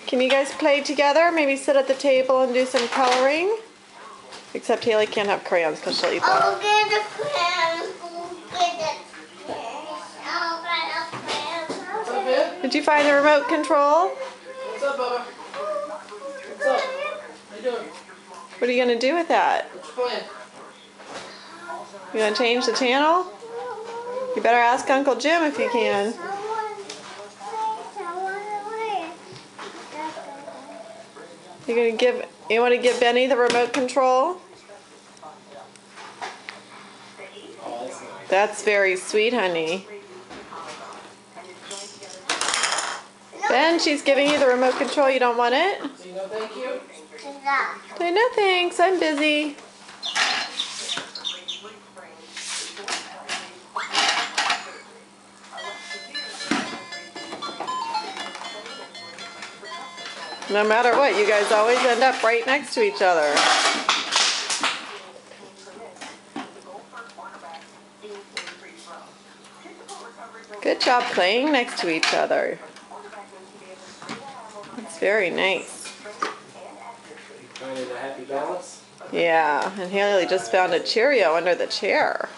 Can you guys play together? Maybe sit at the table and do some coloring? Except Haley can't have crayons because she'll eat them. I'll get the crayons. I'll get the crayons. Did you find the remote control? What's up, Bubba? What's up? How you doing? What are you going to do with that? What's your plan? You going to change the channel? You better ask Uncle Jim if you can. You want to give Benny the remote control? Oh, That's very sweet, honey. Ben, she's giving you the remote control. You don't want it? so you know, thank you. Say no thanks. I'm busy. No matter what, you guys always end up right next to each other. Good job playing next to each other. It's very nice. Finding a happy balance. Yeah, and Haley just found a Cheerio under the chair.